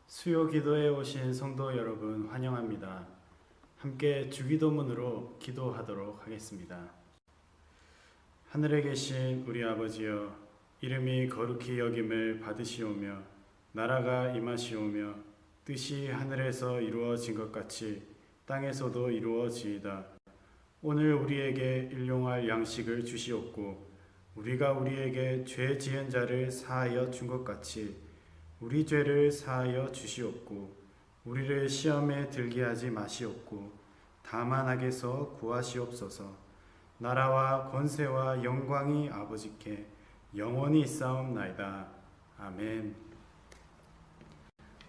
수요 기도에 오신 성도 여러분 환영합니다. 함께 주기도문으로 기도하도록 하겠습니다. 하늘에 계신 우리 아버지여, 이름이 거룩히 여김을 받으시오며 나라가 임하시오며 뜻이 하늘에서 이루어진 것 같이 땅에서도 이루어지이다. 오늘 우리에게 일용할 양식을 주시옵고 우리가 우리에게 죄 지은 자를 사하여 준 것 같이 우리 죄를 사하여 주시옵고 우리를 시험에 들게 하지 마시옵고 다만 악에서 구하시옵소서. 나라와 권세와 영광이 아버지께 영원히 있사옵나이다. 아멘.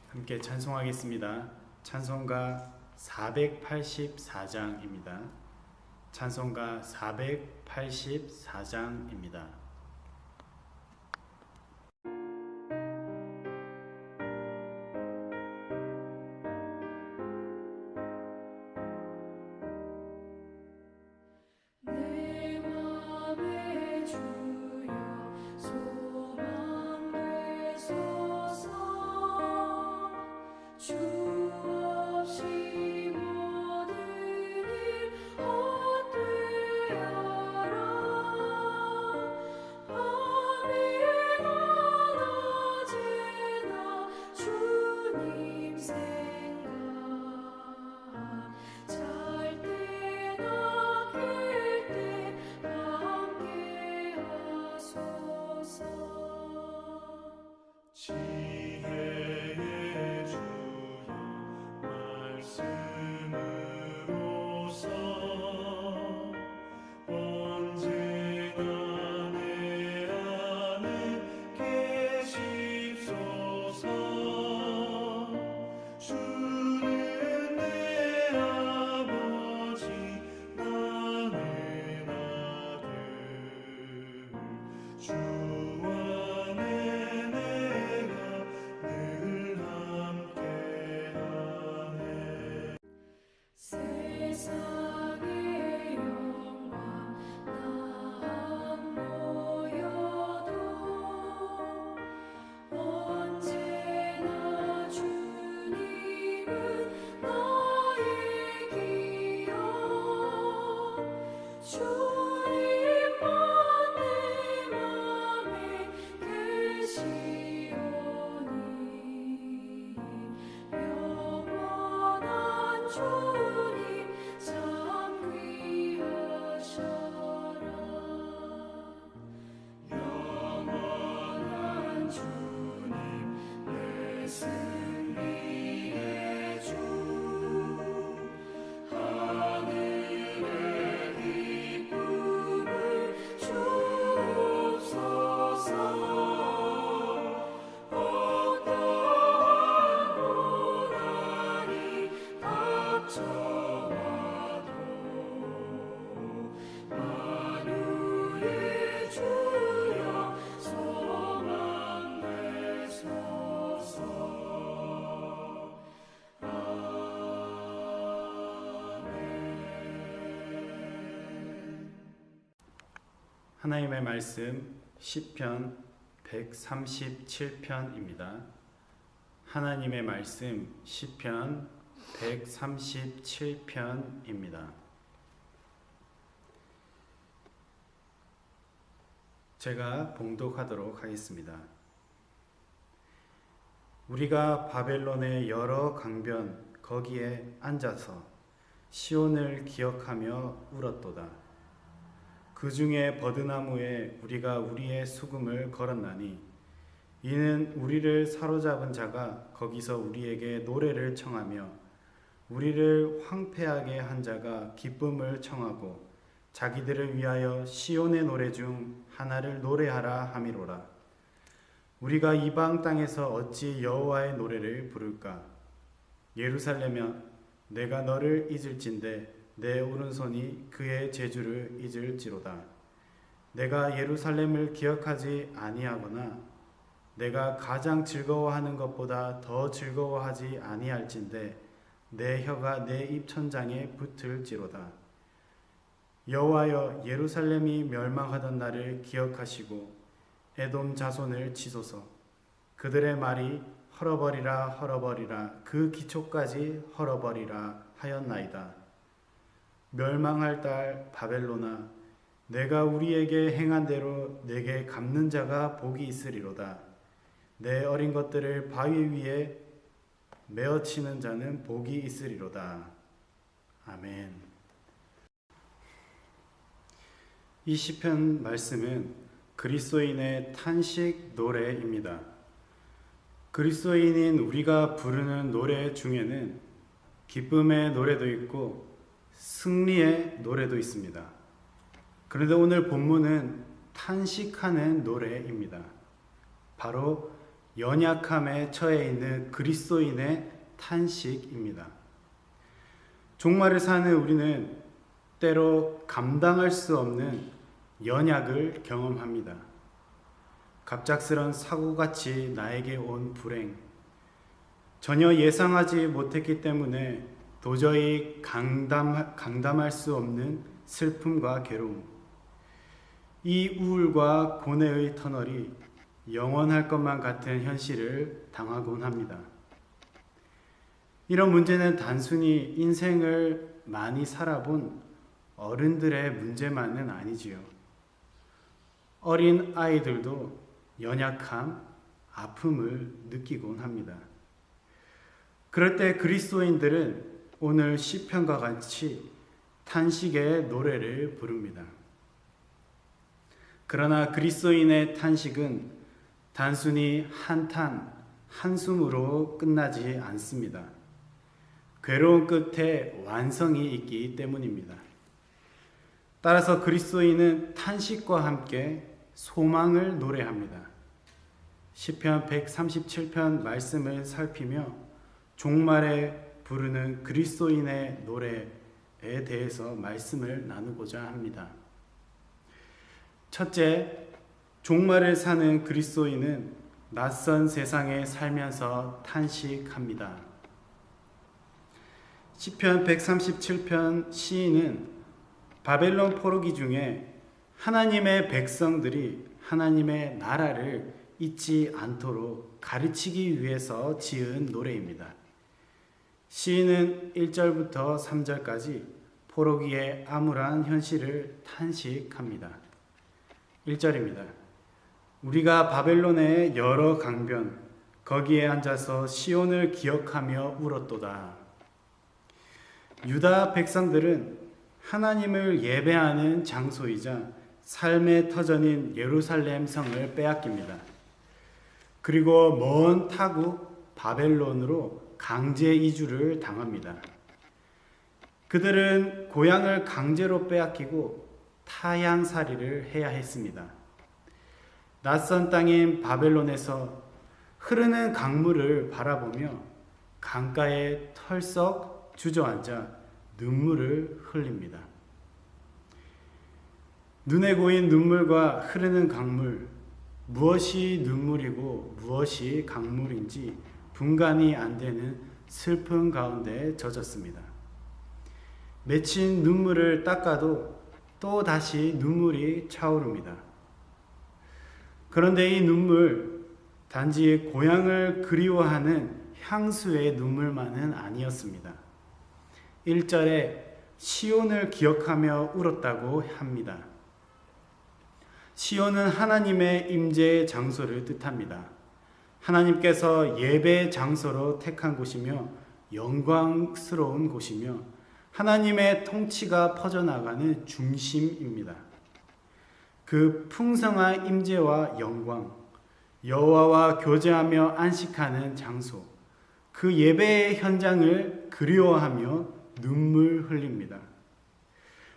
함께 찬송하겠습니다. 찬송가 484장입니다. 찬송가 484장입니다. 하나님의 말씀 시편 137편입니다. 하나님의 말씀 시편 137편입니다. 제가 봉독하도록 하겠습니다. 우리가 바벨론의 여러 강변 거기에 앉아서 시온을 기억하며 울었도다. 그 중에 버드나무에 우리가 우리의 수금을 걸었나니 이는 우리를 사로잡은 자가 거기서 우리에게 노래를 청하며 우리를 황폐하게 한 자가 기쁨을 청하고 자기들을 위하여 시온의 노래 중 하나를 노래하라 함이로라. 우리가 이방 땅에서 어찌 여호와의 노래를 부를까? 예루살렘아, 내가 너를 잊을진대 내 오른손이 그의 재주를 잊을지로다. 내가 예루살렘을 기억하지 아니하거나 내가 가장 즐거워하는 것보다 더 즐거워하지 아니할진대 내 혀가 내 입천장에 붙을지로다. 여호와여, 예루살렘이 멸망하던 날을 기억하시고 에돔 자손을 치소서. 그들의 말이 헐어버리라 헐어버리라 그 기초까지 헐어버리라 하였나이다. 멸망할 딸 바벨로나 내가 우리에게 행한 대로 내게 갚는 자가 복이 있으리로다. 내 어린 것들을 바위 위에 메어치는 자는 복이 있으리로다. 아멘. 이 시편 말씀은 그리스도인의 탄식 노래입니다. 그리스도인인 우리가 부르는 노래 중에는 기쁨의 노래도 있고 승리의 노래도 있습니다. 그런데 오늘 본문은 탄식하는 노래입니다. 바로 연약함에 처해 있는 그리스도인의 탄식입니다. 종말을 사는 우리는 때로 감당할 수 없는 연약을 경험합니다. 갑작스런 사고같이 나에게 온 불행, 전혀 예상하지 못했기 때문에 도저히 감당할 수 없는 슬픔과 괴로움, 이 우울과 고뇌의 터널이 영원할 것만 같은 현실을 당하곤 합니다. 이런 문제는 단순히 인생을 많이 살아본 어른들의 문제만은 아니지요. 어린 아이들도 연약함, 아픔을 느끼곤 합니다. 그럴 때 그리스도인들은 오늘 시편과 같이 탄식의 노래를 부릅니다. 그러나 그리스도인의 탄식은 단순히 한탄, 한숨으로 끝나지 않습니다. 괴로운 끝에 완성이 있기 때문입니다. 따라서 그리스도인은 탄식과 함께 소망을 노래합니다. 시편 137편 말씀을 살피며 종말에 부르는 그리스도인의 노래에 대해서 말씀을 나누고자 합니다. 첫째, 종말을 사는 그리스도인은 낯선 세상에 살면서 탄식합니다. 시편 137편 시인은 바벨론 포로기 중에 하나님의 백성들이 하나님의 나라를 잊지 않도록 가르치기 위해서 지은 노래입니다. 시인은 1절부터 3절까지 포로기의 암울한 현실을 탄식합니다. 1절입니다. 우리가 바벨론의 여러 강변 거기에 앉아서 시온을 기억하며 울었도다. 유다 백성들은 하나님을 예배하는 장소이자 삶의 터전인 예루살렘 성을 빼앗깁니다. 그리고 먼 타국 바벨론으로 강제 이주를 당합니다. 그들은 고향을 강제로 빼앗기고 타향살이를 해야 했습니다. 낯선 땅인 바벨론에서 흐르는 강물을 바라보며 강가에 털썩 주저앉아 눈물을 흘립니다. 눈에 고인 눈물과 흐르는 강물, 무엇이 눈물이고 무엇이 강물인지 분간이 안 되는 슬픔 가운데 젖었습니다. 맺힌 눈물을 닦아도 또 다시 눈물이 차오릅니다. 그런데 이 눈물, 단지 고향을 그리워하는 향수의 눈물만은 아니었습니다. 1절에 시온을 기억하며 울었다고 합니다. 시온은 하나님의 임재의 장소를 뜻합니다. 하나님께서 예배 장소로 택한 곳이며 영광스러운 곳이며 하나님의 통치가 퍼져나가는 중심입니다. 그 풍성한 임재와 영광, 여호와와 교제하며 안식하는 장소, 그 예배의 현장을 그리워하며 눈물 흘립니다.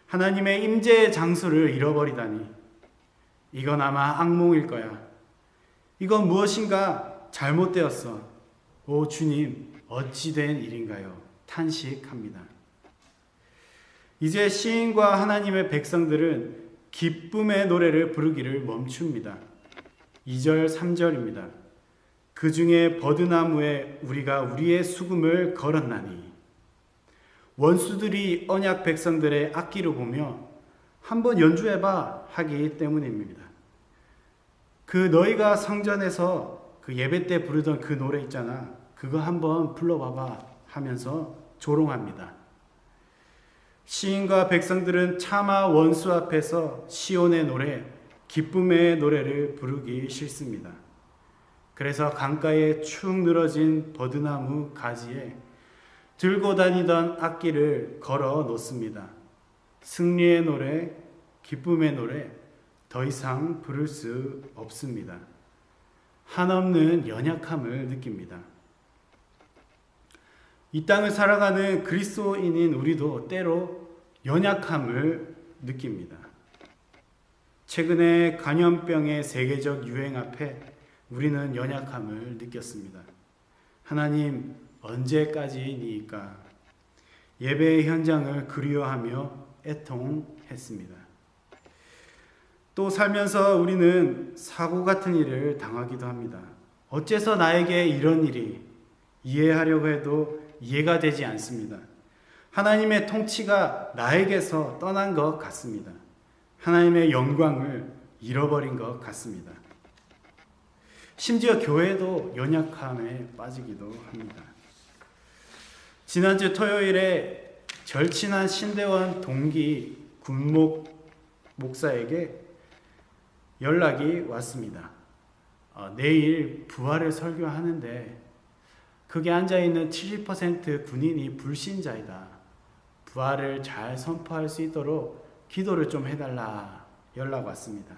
하나님의 임재의 장소를 잃어버리다니 이건 아마 악몽일 거야. 이건 무엇인가 잘못되었어. 오 주님, 어찌 된 일인가요? 탄식합니다. 이제 시인과 하나님의 백성들은 기쁨의 노래를 부르기를 멈춥니다. 2절, 3절입니다. 그 중에 버드나무에 우리가 우리의 수금을 걸었나니. 원수들이 언약 백성들의 악기를 보며 한번 연주해봐 하기 때문입니다. 그 너희가 성전에서 그 그 예배 때 부르던 그 노래 있잖아. 그거 한번 불러봐봐 하면서 조롱합니다. 시인과 백성들은 차마 원수 앞에서 시온의 노래, 기쁨의 노래를 부르기 싫습니다. 그래서 강가에 축 늘어진 버드나무 가지에 들고 다니던 악기를 걸어 놓습니다. 승리의 노래, 기쁨의 노래 더 이상 부를 수 없습니다. 한없는 연약함을 느낍니다. 이 땅을 살아가는 그리스도인인 우리도 때로 연약함을 느낍니다. 최근에 감염병의 세계적 유행 앞에 우리는 연약함을 느꼈습니다. 하나님, 언제까지니까? 예배의 현장을 그리워하며 애통했습니다. 또 살면서 우리는 사고 같은 일을 당하기도 합니다. 어째서 나에게 이런 일이? 이해하려고 해도 이해가 되지 않습니다. 하나님의 통치가 나에게서 떠난 것 같습니다. 하나님의 영광을 잃어버린 것 같습니다. 심지어 교회도 연약함에 빠지기도 합니다. 지난주 토요일에 절친한 신대원 동기 군목 목사에게 연락이 왔습니다. 내일 부활을 설교하는데 거기 앉아있는 70% 군인이 불신자이다. 부활을 잘 선포할 수 있도록 기도를 좀 해달라 연락 왔습니다.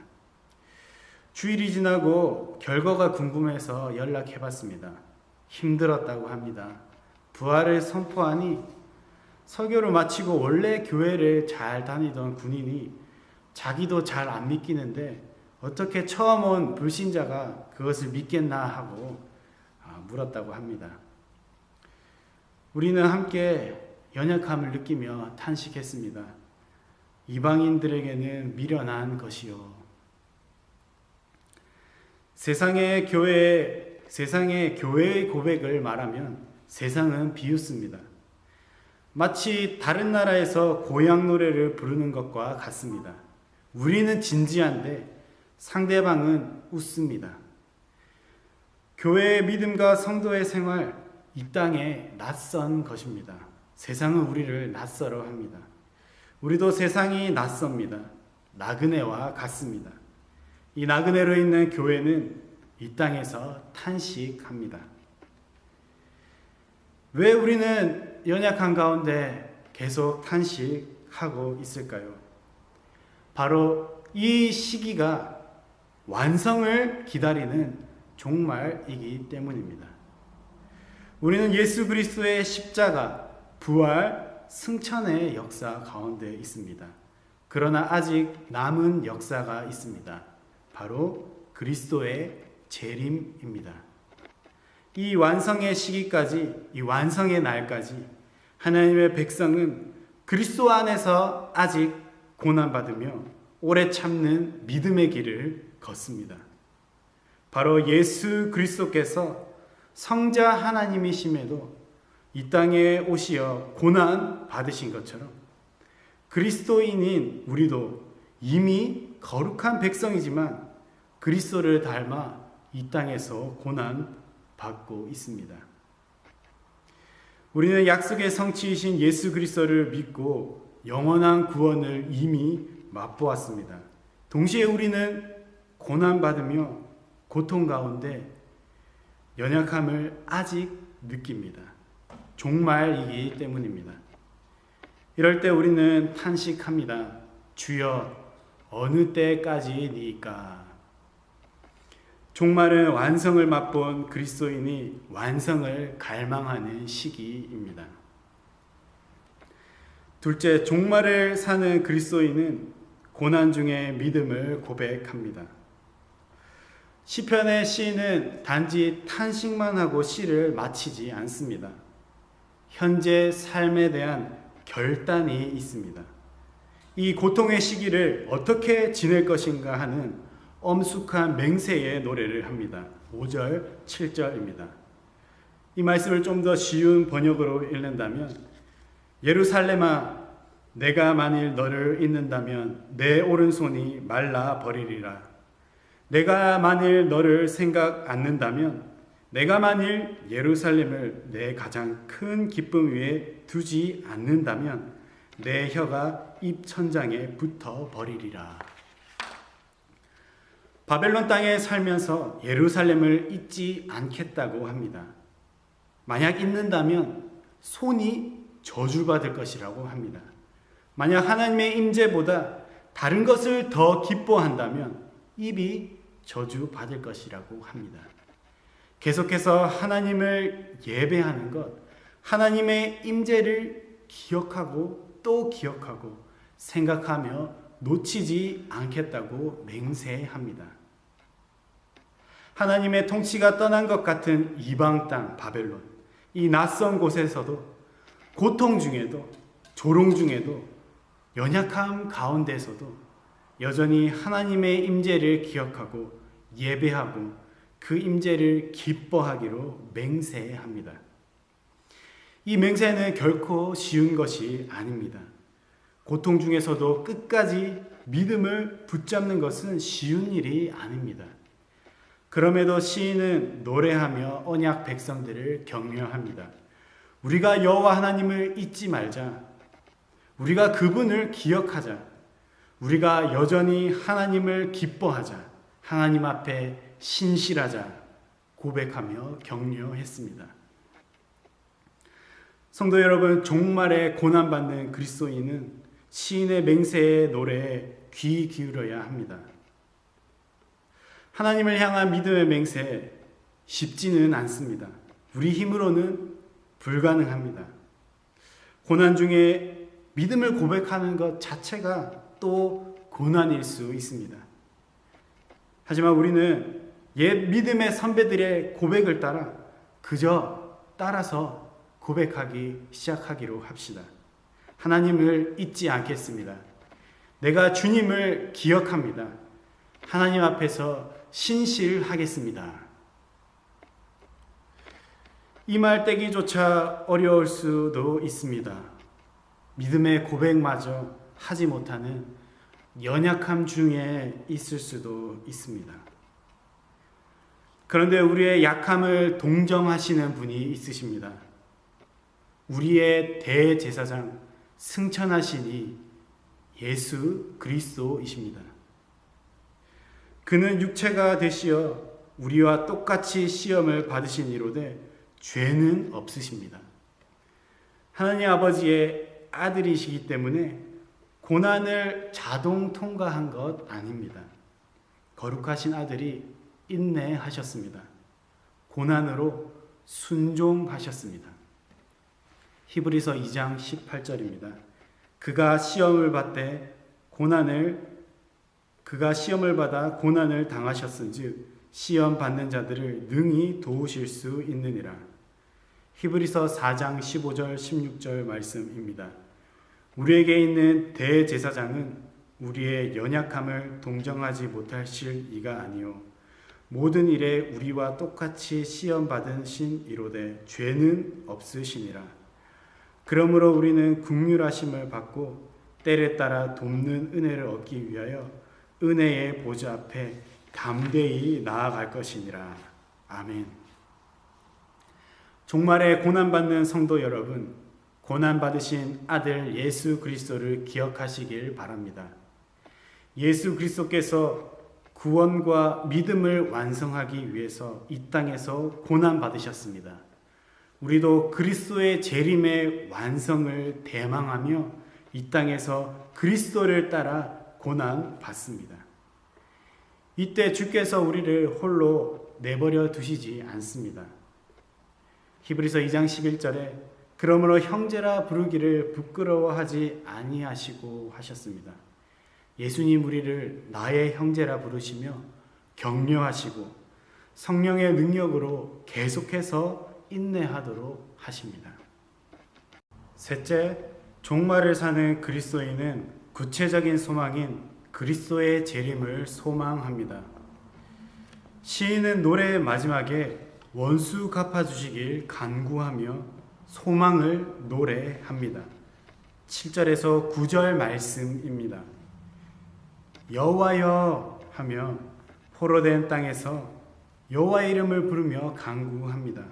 주일이 지나고 결과가 궁금해서 연락해봤습니다. 힘들었다고 합니다. 부활을 선포하니 설교를 마치고 원래 교회를 잘 다니던 군인이 자기도 잘 안 믿기는데 어떻게 처음 온 불신자가 그것을 믿겠나 하고 물었다고 합니다. 우리는 함께 연약함을 느끼며 탄식했습니다. 이방인들에게는 미련한 것이요. 세상의 교회의 고백을 말하면 세상은 비웃습니다. 마치 다른 나라에서 고향 노래를 부르는 것과 같습니다. 우리는 진지한데 상대방은 웃습니다. 교회의 믿음과 성도의 생활, 이 땅에 낯선 것입니다. 세상은 우리를 낯설어 합니다. 우리도 세상이 낯섭니다. 나그네와 같습니다. 이 나그네로 있는 교회는 이 땅에서 탄식합니다. 왜 우리는 연약한 가운데 계속 탄식하고 있을까요? 바로 이 시기가 완성을 기다리는 종말이기 때문입니다. 우리는 예수 그리스도의 십자가, 부활, 승천의 역사 가운데 있습니다. 그러나 아직 남은 역사가 있습니다. 바로 그리스도의 재림입니다. 이 완성의 시기까지, 이 완성의 날까지 하나님의 백성은 그리스도 안에서 아직 고난받으며 오래 참는 믿음의 길을 걷습니다. 바로 예수 그리스도께서 성자 하나님이심에도 이 땅에 오시어 고난 받으신 것처럼 그리스도인인 우리도 이미 거룩한 백성이지만 그리스도를 닮아 이 땅에서 고난 받고 있습니다. 우리는 약속의 성취이신 예수 그리스도를 믿고 영원한 구원을 이미 맛보았습니다. 동시에 우리는 고난받으며 고통 가운데 연약함을 아직 느낍니다. 종말이기 때문입니다. 이럴 때 우리는 탄식합니다. 주여, 어느 때까지니까? 종말은 완성을 맛본 그리스도인이 완성을 갈망하는 시기입니다. 둘째, 종말을 사는 그리스도인은 고난 중에 믿음을 고백합니다. 시편의 시인은 단지 탄식만 하고 시를 마치지 않습니다. 현재 삶에 대한 결단이 있습니다. 이 고통의 시기를 어떻게 지낼 것인가 하는 엄숙한 맹세의 노래를 합니다. 5절, 7절입니다. 이 말씀을 좀 더 쉬운 번역으로 읽는다면, 예루살렘아, 내가 만일 너를 잊는다면 내 오른손이 말라 버리리라. 내가 만일 너를 생각 않는다면, 내가 만일 예루살렘을 내 가장 큰 기쁨 위에 두지 않는다면 내 혀가 입 천장에 붙어 버리리라. 바벨론 땅에 살면서 예루살렘을 잊지 않겠다고 합니다. 만약 잊는다면 손이 저주받을 것이라고 합니다. 만약 하나님의 임재보다 다른 것을 더 기뻐한다면 입이 저주받을 것이라고 합니다. 계속해서 하나님을 예배하는 것, 하나님의 임재를 기억하고 또 기억하고 생각하며 놓치지 않겠다고 맹세합니다. 하나님의 통치가 떠난 것 같은 이방 땅 바벨론, 이 낯선 곳에서도 고통 중에도 조롱 중에도 연약함 가운데서도 여전히 하나님의 임재를 기억하고 예배하고 그 임재를 기뻐하기로 맹세합니다. 이 맹세는 결코 쉬운 것이 아닙니다. 고통 중에서도 끝까지 믿음을 붙잡는 것은 쉬운 일이 아닙니다. 그럼에도 시인은 노래하며 언약 백성들을 격려합니다. 우리가 여호와 하나님을 잊지 말자. 우리가 그분을 기억하자. 우리가 여전히 하나님을 기뻐하자. 하나님 앞에 신실하자. 고백하며 격려했습니다. 성도 여러분, 종말에 고난받는 그리스도인은 시인의 맹세의 노래에 귀 기울여야 합니다. 하나님을 향한 믿음의 맹세 쉽지는 않습니다. 우리 힘으로는 불가능합니다. 고난 중에 믿음을 고백하는 것 자체가 또 고난일 수 있습니다. 하지만 우리는 옛 믿음의 선배들의 고백을 따라 그저 따라서 고백하기 시작하기로 합시다. 하나님을 잊지 않겠습니다. 내가 주님을 기억합니다. 하나님 앞에서 신실하겠습니다. 이 말 떼기조차 어려울 수도 있습니다. 믿음의 고백마저 하지 못하는 연약함 중에 있을 수도 있습니다. 그런데 우리의 약함을 동정하시는 분이 있으십니다. 우리의 대제사장, 승천하시니 예수 그리스도이십니다. 그는 육체가 되시어 우리와 똑같이 시험을 받으신 이로되 죄는 없으십니다. 하나님 아버지의 아들이시기 때문에 고난을 자동 통과한 것 아닙니다. 거룩하신 아들이 인내하셨습니다. 고난으로 순종하셨습니다. 히브리서 2장 18절입니다. 그가 시험을 받아 고난을 당하셨은즉 시험 받는 자들을 능히 도우실 수 있느니라. 히브리서 4장 15절 16절 말씀입니다. 우리에게 있는 대제사장은 우리의 연약함을 동정하지 못하실 이가 아니요 모든 일에 우리와 똑같이 시험 받으신 이로되 죄는 없으시니라. 그러므로 우리는 긍휼하심을 받고 때를 따라 돕는 은혜를 얻기 위하여 은혜의 보좌 앞에 담대히 나아갈 것이니라. 아멘. 종말에 고난받는 성도 여러분, 고난받으신 아들 예수 그리스도를 기억하시길 바랍니다. 예수 그리스도께서 구원과 믿음을 완성하기 위해서 이 땅에서 고난받으셨습니다. 우리도 그리스도의 재림의 완성을 대망하며 이 땅에서 그리스도를 따라 고난받습니다. 이때 주께서 우리를 홀로 내버려 두시지 않습니다. 히브리서 2장 11절에 그러므로 형제라 부르기를 부끄러워하지 아니하시고 하셨습니다. 예수님 우리를 나의 형제라 부르시며 격려하시고 성령의 능력으로 계속해서 인내하도록 하십니다. 셋째, 종말을 사는 그리스도인은 구체적인 소망인 그리스도의 재림을 소망합니다. 시인은 노래의 마지막에 원수 갚아주시길 간구하며 소망을 노래합니다. 7절에서 9절 말씀입니다. 여호와여 하며 포로된 땅에서 여호와의 이름을 부르며 간구합니다.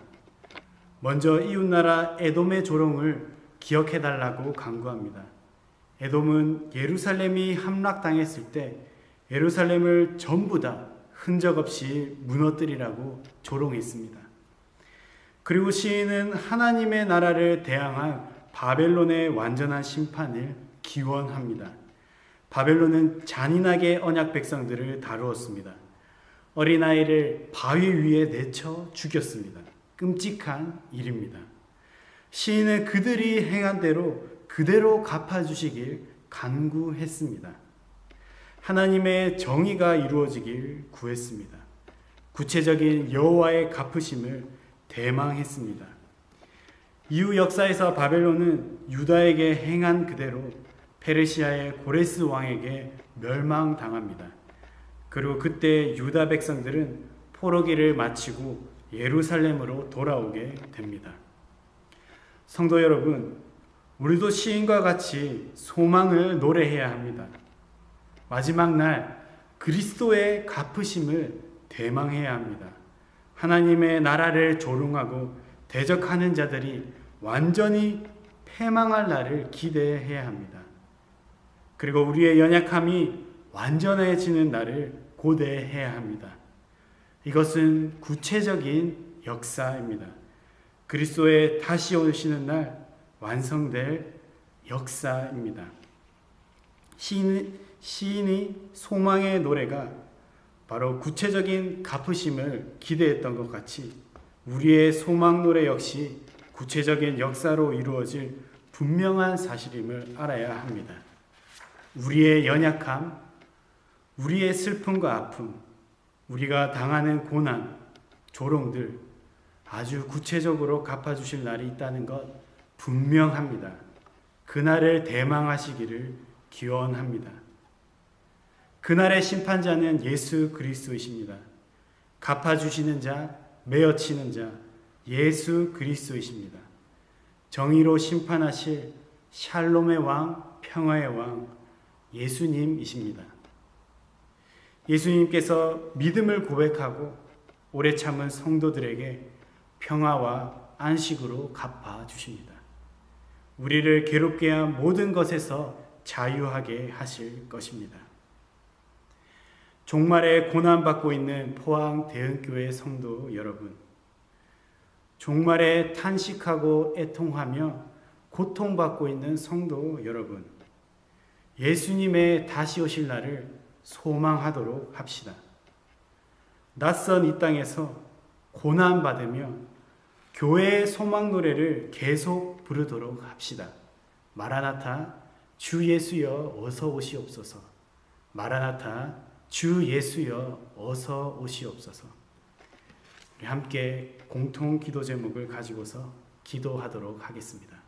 먼저 이웃나라 에돔의 조롱을 기억해달라고 간구합니다. 에돔은 예루살렘이 함락당했을 때 예루살렘을 전부 다 흔적 없이 무너뜨리라고 조롱했습니다. 그리고 시인은 하나님의 나라를 대항한 바벨론의 완전한 심판을 기원합니다. 바벨론은 잔인하게 언약 백성들을 다루었습니다. 어린아이를 바위 위에 내쳐 죽였습니다. 끔찍한 일입니다. 시인은 그들이 행한 대로 그대로 갚아주시길 간구했습니다. 하나님의 정의가 이루어지길 구했습니다. 구체적인 여호와의 갚으심을 대망했습니다. 이후 역사에서 바벨론은 유다에게 행한 그대로 페르시아의 고레스 왕에게 멸망당합니다. 그리고 그때 유다 백성들은 포로기를 마치고 예루살렘으로 돌아오게 됩니다. 성도 여러분, 우리도 시인과 같이 소망을 노래해야 합니다. 마지막 날 그리스도의 갚으심을 대망해야 합니다. 하나님의 나라를 조롱하고 대적하는 자들이 완전히 패망할 날을 기대해야 합니다. 그리고 우리의 연약함이 완전해지는 날을 고대해야 합니다. 이것은 구체적인 역사입니다. 그리스도의 다시 오시는 날 완성될 역사입니다. 시인이 소망의 노래가 바로 구체적인 갚으심을 기대했던 것 같이 우리의 소망 노래 역시 구체적인 역사로 이루어질 분명한 사실임을 알아야 합니다. 우리의 연약함, 우리의 슬픔과 아픔, 우리가 당하는 고난, 조롱들 아주 구체적으로 갚아주실 날이 있다는 것 분명합니다. 그날을 대망하시기를 기원합니다. 그날의 심판자는 예수 그리스도이십니다. 갚아주시는 자, 메어치는 자, 예수 그리스도이십니다. 정의로 심판하실 샬롬의 왕, 평화의 왕, 예수님이십니다. 예수님께서 믿음을 고백하고 오래 참은 성도들에게 평화와 안식으로 갚아주십니다. 우리를 괴롭게 한 모든 것에서 자유하게 하실 것입니다. 종말에 고난받고 있는 포항 대흥교회 성도 여러분, 종말에 탄식하고 애통하며 고통받고 있는 성도 여러분, 예수님의 다시 오실 날을 소망하도록 합시다. 낯선 이 땅에서 고난받으며 교회의 소망 노래를 계속 부르도록 합시다. 마라나타, 주 예수여 어서 오시옵소서. 마라나타, 주 예수여 어서 오시옵소서. 우리 함께 공통 기도 제목을 가지고서 기도하도록 하겠습니다.